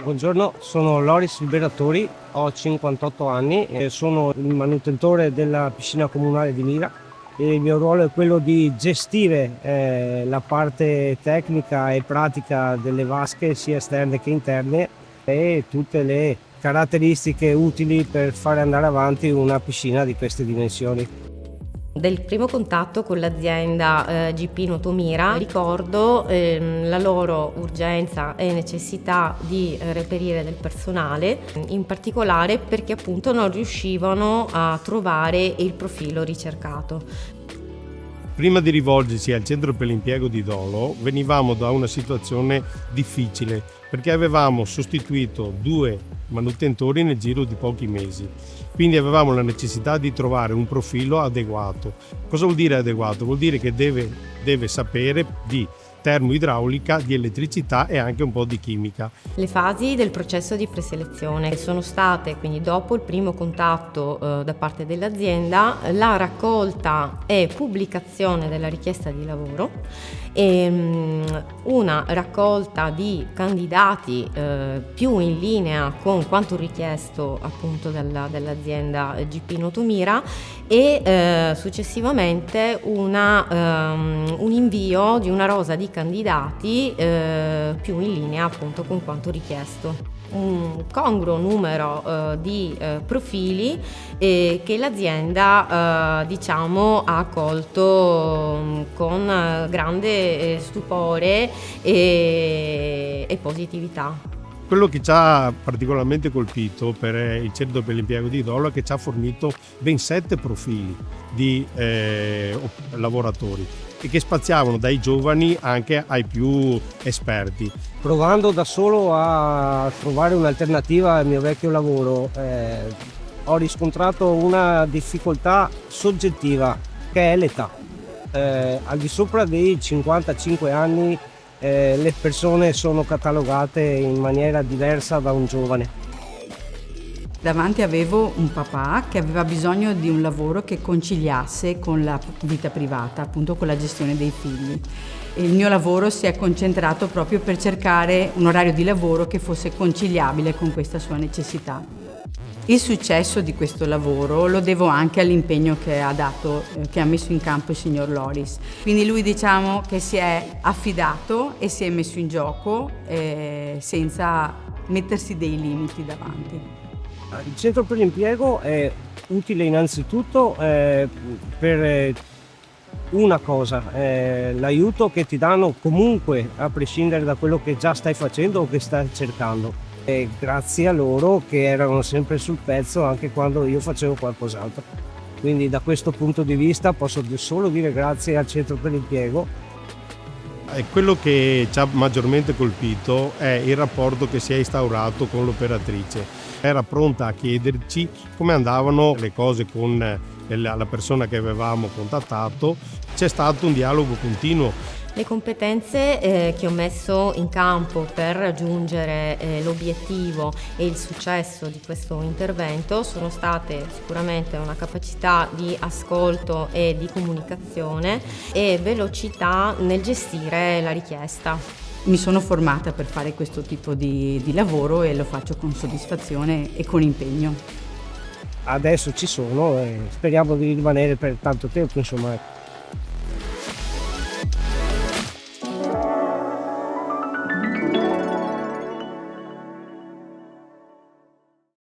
Buongiorno, sono Loris Liberatori, ho 58 anni e sono il manutentore della piscina comunale di Mira e il mio ruolo è quello di gestire la parte tecnica e pratica delle vasche sia esterne che interne e tutte le caratteristiche utili per fare andare avanti una piscina di queste dimensioni. Del primo contatto con l'azienda GP Nuotomira ricordo la loro urgenza e necessità di reperire del personale, in particolare perché appunto non riuscivano a trovare il profilo ricercato. Prima di rivolgersi al centro per l'impiego di Dolo venivamo da una situazione difficile perché avevamo sostituito 2 manutentori nel giro di pochi mesi. Quindi avevamo la necessità di trovare un profilo adeguato. Cosa vuol dire adeguato? Vuol dire che deve sapere di termoidraulica, di elettricità e anche un po' di chimica. Le fasi del processo di preselezione sono state, quindi dopo il primo contatto da parte dell'azienda, la raccolta e pubblicazione della richiesta di lavoro e una raccolta di candidati più in linea con quanto richiesto appunto dall'azienda GP Nuotomira e successivamente un invio di una rosa di candidati più in linea appunto con quanto richiesto. Un congruo numero di profili che l'azienda ha accolto con grande stupore e positività. Quello che ci ha particolarmente colpito per il centro per l'impiego di Dolo è che ci ha fornito ben 7 profili di lavoratori e che spaziavano dai giovani anche ai più esperti. Provando da solo a trovare un'alternativa al mio vecchio lavoro, ho riscontrato una difficoltà soggettiva che è l'età. Al di sopra dei 55 anni le persone sono catalogate in maniera diversa da un giovane. Davanti avevo un papà che aveva bisogno di un lavoro che conciliasse con la vita privata, appunto con la gestione dei figli. E il mio lavoro si è concentrato proprio per cercare un orario di lavoro che fosse conciliabile con questa sua necessità. Il successo di questo lavoro lo devo anche all'impegno che ha messo in campo il signor Loris. Quindi lui diciamo che si è affidato e si è messo in gioco senza mettersi dei limiti davanti. Il centro per l'impiego è utile innanzitutto per una cosa, l'aiuto che ti danno comunque a prescindere da quello che già stai facendo o che stai cercando. E grazie a loro che erano sempre sul pezzo anche quando io facevo qualcos'altro. Quindi da questo punto di vista posso solo dire grazie al centro per l'impiego. Quello che ci ha maggiormente colpito è il rapporto che si è instaurato con l'operatrice. Era pronta a chiederci come andavano le cose con la persona che avevamo contattato. C'è stato un dialogo continuo. Le competenze che ho messo in campo per raggiungere l'obiettivo e il successo di questo intervento sono state sicuramente una capacità di ascolto e di comunicazione e velocità nel gestire la richiesta. Mi sono formata per fare questo tipo di lavoro e lo faccio con soddisfazione e con impegno. Adesso ci sono e speriamo di rimanere per tanto tempo, insomma.